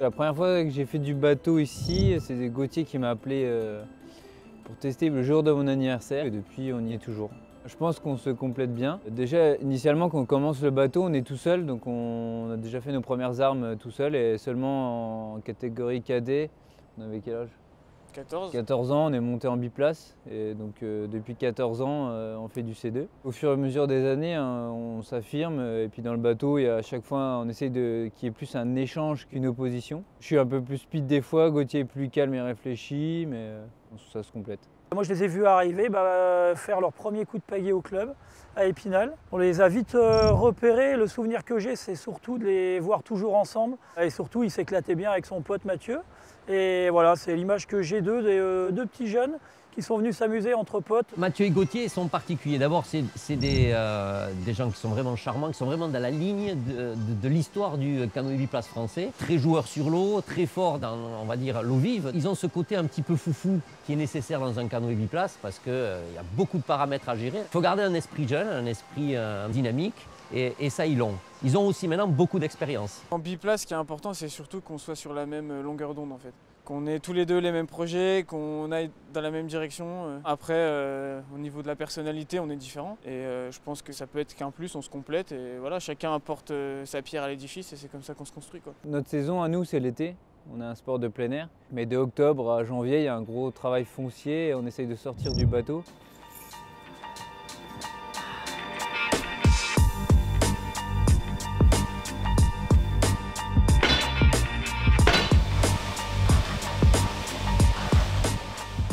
La première fois que j'ai fait du bateau ici, c'est Gauthier qui m'a appelé pour tester le jour de mon anniversaire et depuis on y est toujours. Je pense qu'on se complète bien. Déjà, initialement, quand on commence le bateau, on est tout seul, donc on a déjà fait nos premières armes tout seul et seulement en catégorie cadet. On avait quel âge? 14 ans, on est monté en biplace et donc depuis 14 ans, on fait du C2. Au fur et à mesure des années, hein, on s'affirme et puis dans le bateau, il y a à chaque fois, on essaye qu'il y ait plus un échange qu'une opposition. Je suis un peu plus speed des fois, Gauthier est plus calme et réfléchi, mais ça se complète. Moi, je les ai vus arriver faire leur premier coup de pagaie au club, à Épinal. On les a vite repérés. Le souvenir que j'ai, c'est surtout de les voir toujours ensemble. Et surtout, il s'éclatait bien avec son pote Mathieu. Et voilà, c'est l'image que j'ai d'eux, deux petits jeunes qui sont venus s'amuser entre potes. Mathieu et Gauthier sont particuliers. D'abord, c'est des gens qui sont vraiment charmants, qui sont vraiment dans la ligne de l'histoire du canoë biplace français. Très joueurs sur l'eau, très forts dans, on va dire, l'eau vive. Ils ont ce côté un petit peu foufou qui est nécessaire dans un canoë biplace parce qu'il y a beaucoup de paramètres à gérer. Il faut garder un esprit jeune, un esprit dynamique. Et ça, ils l'ont. Ils ont aussi maintenant beaucoup d'expérience. En biplace, ce qui est important, c'est surtout qu'on soit sur la même longueur d'onde en fait. Qu'on ait tous les deux les mêmes projets, qu'on aille dans la même direction. Après, au niveau de la personnalité, on est différents. Et je pense que ça peut être qu'un plus, on se complète. Et voilà, chacun apporte sa pierre à l'édifice et c'est comme ça qu'on se construit, quoi. Notre saison à nous, c'est l'été. On a un sport de plein air. Mais de octobre à janvier, il y a un gros travail foncier et on essaye de sortir du bateau.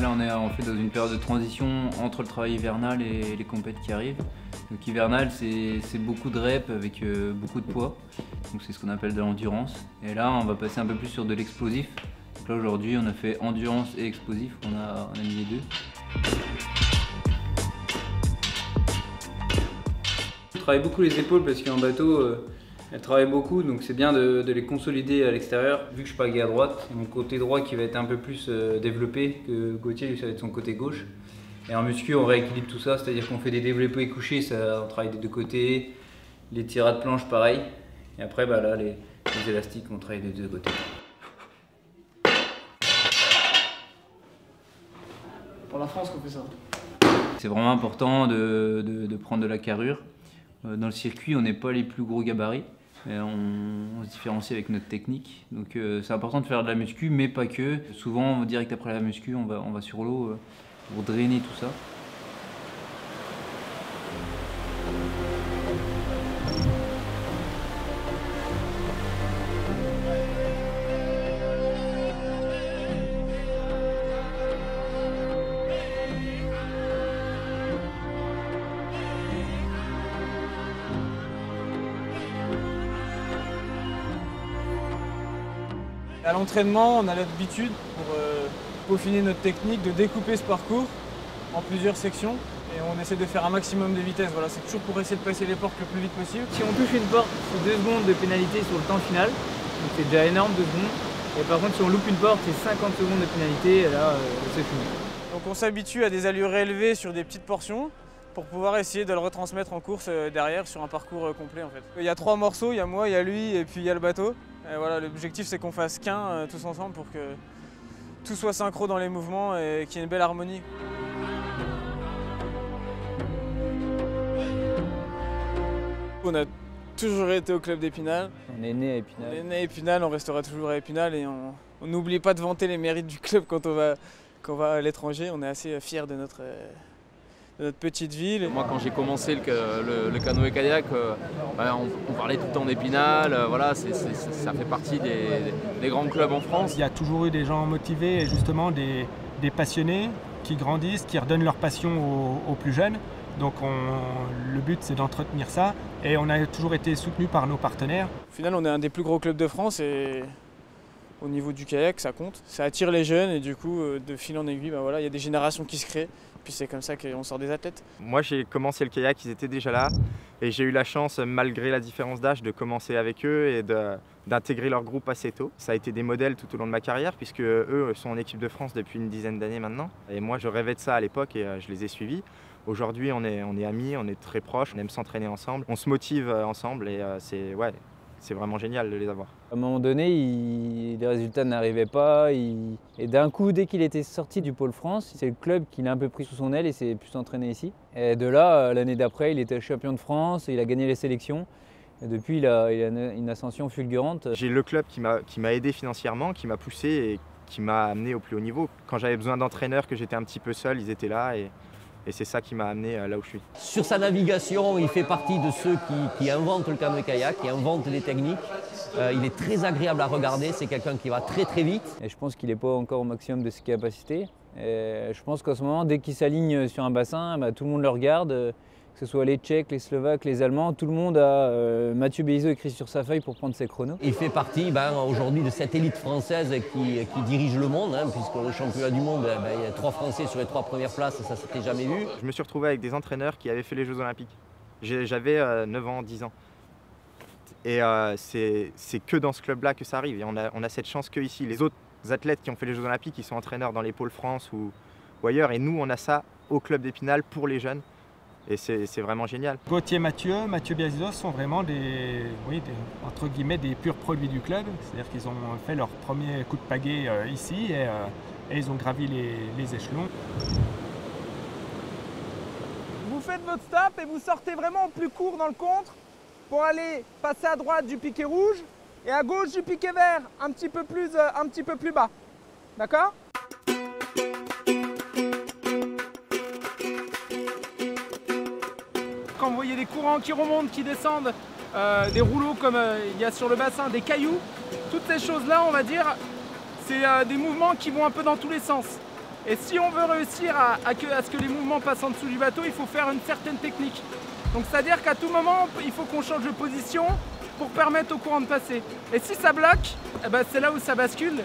Là, on est en fait dans une période de transition entre le travail hivernal et les compètes qui arrivent. Donc hivernal, c'est beaucoup de reps avec beaucoup de poids. Donc c'est ce qu'on appelle de l'endurance. Et là, on va passer un peu plus sur de l'explosif. Donc là, aujourd'hui, on a fait endurance et explosif. On a mis les deux. Je travaille beaucoup les épaules parce qu'en bateau, elles travaillent beaucoup, donc c'est bien de les consolider à l'extérieur. Vu que je pagaie à droite, c'est mon côté droit qui va être un peu plus développé que Gauthier, lui ça va être son côté gauche. Et en muscu, on rééquilibre tout ça, c'est-à-dire qu'on fait des développés couchés, on travaille des deux côtés, les tirades de planche pareil. Et après, là, les élastiques, on travaille des deux côtés. Pour la France qu'on fait ça. C'est vraiment important de prendre de la carrure. Dans le circuit, on n'est pas les plus gros gabarits. On se différencie avec notre technique. Donc c'est important de faire de la muscu, mais pas que. Souvent, direct après la muscu, on va sur l'eau pour drainer tout ça. À l'entraînement, on a l'habitude, pour peaufiner notre technique, de découper ce parcours en plusieurs sections. Et on essaie de faire un maximum de vitesse. Voilà, c'est toujours pour essayer de passer les portes le plus vite possible. Si on touche une porte, c'est 2 secondes de pénalité sur le temps final. Donc c'est déjà énorme, 2 secondes. Et par contre, si on loupe une porte, c'est 50 secondes de pénalité. Et là, c'est fini. Donc on s'habitue à des allures élevées sur des petites portions pour pouvoir essayer de le retransmettre en course derrière sur un parcours complet en fait. Il y a 3 morceaux, il y a moi, il y a lui et puis il y a le bateau. Et voilà, l'objectif c'est qu'on fasse qu'un tous ensemble pour que tout soit synchro dans les mouvements et qu'il y ait une belle harmonie. On a toujours été au club d'Épinal. On est né à Épinal. On est né à Épinal, on restera toujours à Épinal et on n'oublie pas de vanter les mérites du club quand on va à l'étranger. On est assez fiers de notre petite ville. Moi, quand j'ai commencé le canoë-kayak, on parlait tout le temps d'Épinal. Voilà, ça fait partie des grands clubs en France. Il y a toujours eu des gens motivés et justement des passionnés qui grandissent, qui redonnent leur passion aux plus jeunes. Donc le but c'est d'entretenir ça et on a toujours été soutenu par nos partenaires. Au final, on est un des plus gros clubs de France et au niveau du kayak, ça compte. Ça attire les jeunes et du coup, de fil en aiguille, voilà, il y a des générations qui se créent. Puis c'est comme ça qu'on sort des athlètes. Moi j'ai commencé le kayak, ils étaient déjà là et j'ai eu la chance, malgré la différence d'âge, de commencer avec eux et d'intégrer leur groupe assez tôt. Ça a été des modèles tout au long de ma carrière puisque eux sont en équipe de France depuis une dizaine d'années maintenant. Et moi je rêvais de ça à l'époque et je les ai suivis. Aujourd'hui on est amis, on est très proches, on aime s'entraîner ensemble, on se motive ensemble et c'est vraiment génial de les avoir. À un moment donné, les résultats n'arrivaient pas. Et d'un coup, dès qu'il était sorti du Pôle France, c'est le club qui l'a un peu pris sous son aile et s'est plus entraîné ici. Et de là, l'année d'après, il était champion de France, et il a gagné les sélections. Et depuis, il a une ascension fulgurante. J'ai le club qui m'a aidé financièrement, qui m'a poussé et qui m'a amené au plus haut niveau. Quand j'avais besoin d'entraîneurs, que j'étais un petit peu seul, ils étaient là et c'est ça qui m'a amené là où je suis. Sur sa navigation, il fait partie de ceux qui inventent le canoë-kayak, qui inventent des techniques. Il est très agréable à regarder, c'est quelqu'un qui va très très vite. Et je pense qu'il n'est pas encore au maximum de ses capacités. Et je pense qu'en ce moment, dès qu'il s'aligne sur un bassin, tout le monde le regarde. Que ce soit les Tchèques, les Slovaques, les Allemands, tout le monde a Mathieu Bélizeau écrit sur sa feuille pour prendre ses chronos. Il fait partie aujourd'hui de cette élite française qui dirige le monde, puisque le championnat du monde, il y a 3 Français sur les 3 premières places, ça ne s'était jamais vu. Je me suis retrouvé avec des entraîneurs qui avaient fait les Jeux Olympiques. J'avais 9 ans, 10 ans. Et c'est que dans ce club-là que ça arrive. Et on a cette chance qu'ici, les autres athlètes qui ont fait les Jeux Olympiques, ils sont entraîneurs dans les pôles France ou ailleurs. Et nous, on a ça au club d'Épinal pour les jeunes. Et c'est vraiment génial. Gauthier Mathieu Bélizeau sont vraiment entre guillemets, des purs produits du club. C'est-à-dire qu'ils ont fait leur premier coup de pagaie ici et ils ont gravi les échelons. Vous faites votre stop et vous sortez vraiment au plus court dans le contre pour aller passer à droite du piquet rouge et à gauche du piquet vert, un petit peu plus bas. D'accord ? Quand vous voyez des courants qui remontent, qui descendent, des rouleaux comme il y a sur le bassin, des cailloux, toutes ces choses-là, on va dire, c'est des mouvements qui vont un peu dans tous les sens. Et si on veut réussir à ce que les mouvements passent en dessous du bateau, il faut faire une certaine technique. Donc c'est-à-dire qu'à tout moment, il faut qu'on change de position pour permettre au courant de passer. Et si ça bloque, c'est là où ça bascule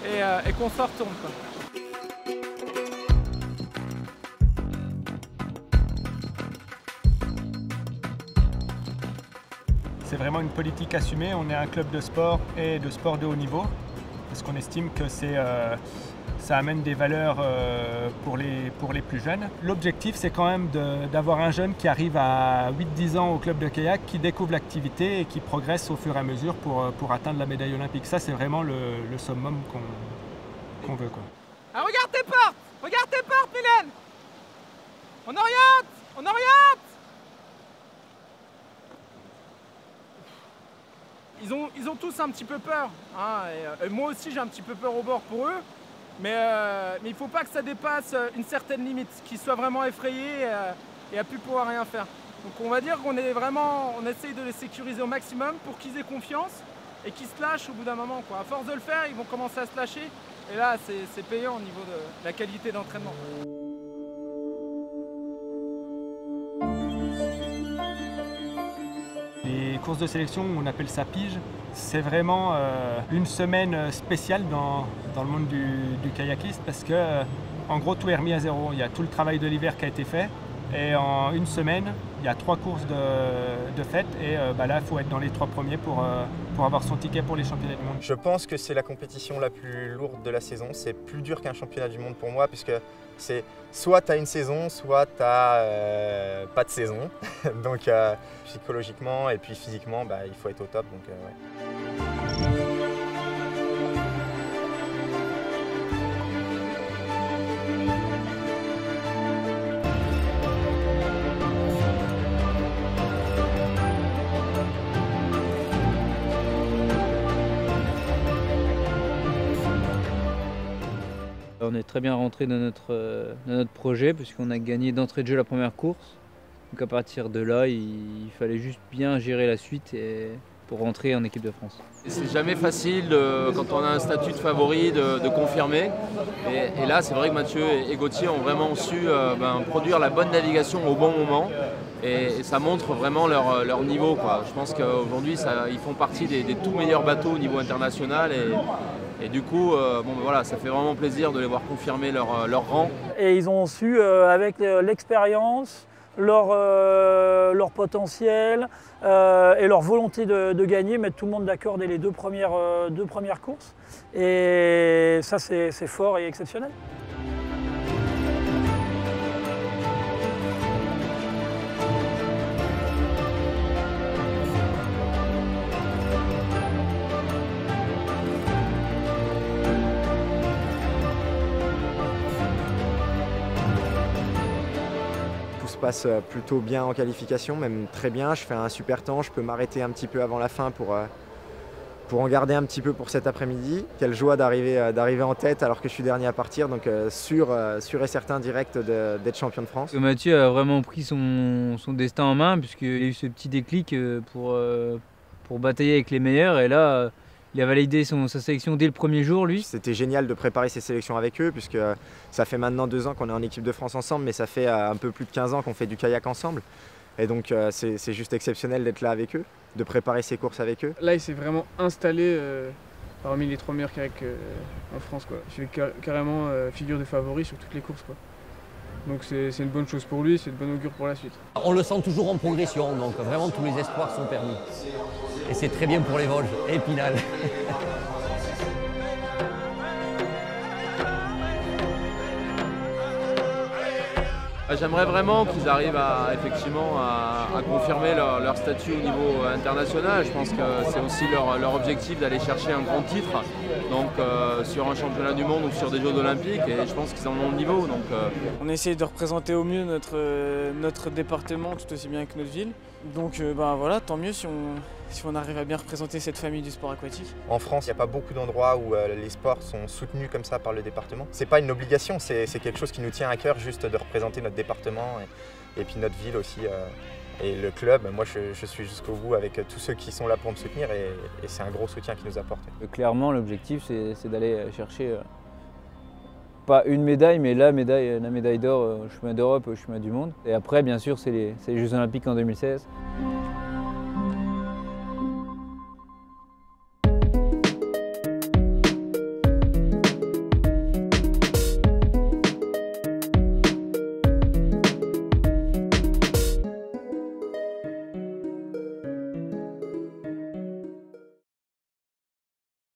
et qu'on se retourne, quoi. C'est vraiment une politique assumée. On est un club de sport et de sport de haut niveau parce qu'on estime que ça amène des valeurs pour les plus jeunes. L'objectif, c'est quand même d'avoir un jeune qui arrive à 8-10 ans au club de kayak, qui découvre l'activité et qui progresse au fur et à mesure pour atteindre la médaille olympique. Ça, c'est vraiment le summum qu'on veut, quoi. Ah, regarde tes portes, Mylène. On oriente. Ils ont tous un petit peu peur, et moi aussi j'ai un petit peu peur au bord pour eux, mais il ne faut pas que ça dépasse une certaine limite, qu'ils soient vraiment effrayés et à plus pouvoir rien faire. Donc on va dire qu'on essaye de les sécuriser au maximum pour qu'ils aient confiance et qu'ils se lâchent au bout d'un moment, quoi. À force de le faire, ils vont commencer à se lâcher et là c'est payant au niveau de la qualité d'entraînement. Les courses de sélection, on appelle ça pige, c'est vraiment une semaine spéciale dans le monde du kayakiste parce que en gros tout est remis à zéro. Il y a tout le travail de l'hiver qui a été fait et en une semaine, il y a 3 courses de fête et là il faut être dans les 3 premiers pour avoir son ticket pour les championnats du monde. Je pense que c'est la compétition la plus lourde de la saison. C'est plus dur qu'un championnat du monde pour moi puisque c'est soit tu as une saison, soit tu n'as pas de saison. Donc psychologiquement et puis physiquement, il faut être au top. Donc, ouais. On est très bien rentré dans notre projet puisqu'on a gagné d'entrée de jeu la première course. Donc à partir de là, il fallait juste bien gérer la suite pour rentrer en équipe de France. C'est jamais facile quand on a un statut de favori de confirmer. Et là, c'est vrai que Mathieu et Gauthier ont vraiment su produire la bonne navigation au bon moment. Et ça montre vraiment leur niveau, quoi. Je pense qu'aujourd'hui, ils font partie des tout meilleurs bateaux au niveau international. Et du coup, ça fait vraiment plaisir de les voir confirmer leur rang. Et ils ont su, avec l'expérience, leur potentiel et leur volonté de gagner, mettre tout le monde d'accord dès les deux premières courses. Et ça, c'est fort et exceptionnel. passe plutôt bien en qualification, même très bien. Je fais un super temps, je peux m'arrêter un petit peu avant la fin pour en garder un petit peu pour cet après-midi. Quelle joie d'arriver en tête alors que je suis dernier à partir, donc sûr et certain direct d'être champion de France. Mathieu a vraiment pris son destin en main puisqu'il a eu ce petit déclic pour batailler avec les meilleurs et là il a validé sa sélection dès le premier jour lui. C'était génial de préparer ces sélections avec eux puisque ça fait maintenant 2 ans qu'on est en équipe de France ensemble, mais ça fait un peu plus de 15 ans qu'on fait du kayak ensemble. Et donc c'est juste exceptionnel d'être là avec eux, de préparer ces courses avec eux. Là il s'est vraiment installé parmi les 3 meilleurs kayaks en France, quoi. Il fait carrément figure de favori sur toutes les courses, quoi. Donc c'est une bonne chose pour lui, c'est de bon augure pour la suite. On le sent toujours en progression, donc vraiment tous les espoirs sont permis. Et c'est très bien pour les Vosges, Épinal. J'aimerais vraiment qu'ils arrivent effectivement à confirmer leur statut au niveau international. Je pense que c'est aussi leur objectif d'aller chercher un grand titre, donc sur un championnat du monde ou sur des Jeux olympiques, et je pense qu'ils en ont le niveau. Donc, On essaie de représenter au mieux notre département tout aussi bien que notre ville. Donc voilà, tant mieux si on arrive à bien représenter cette famille du sport aquatique. En France, il n'y a pas beaucoup d'endroits où les sports sont soutenus comme ça par le département. C'est pas une obligation, c'est quelque chose qui nous tient à cœur juste de représenter notre département et puis notre ville aussi. Et le club, moi je suis jusqu'au bout avec tous ceux qui sont là pour me soutenir et c'est un gros soutien qu'ils nous apportent. Clairement l'objectif c'est d'aller chercher pas une médaille mais la médaille d'or au chemin d'Europe, au chemin du monde. Et après bien sûr c'est les Jeux olympiques en 2016.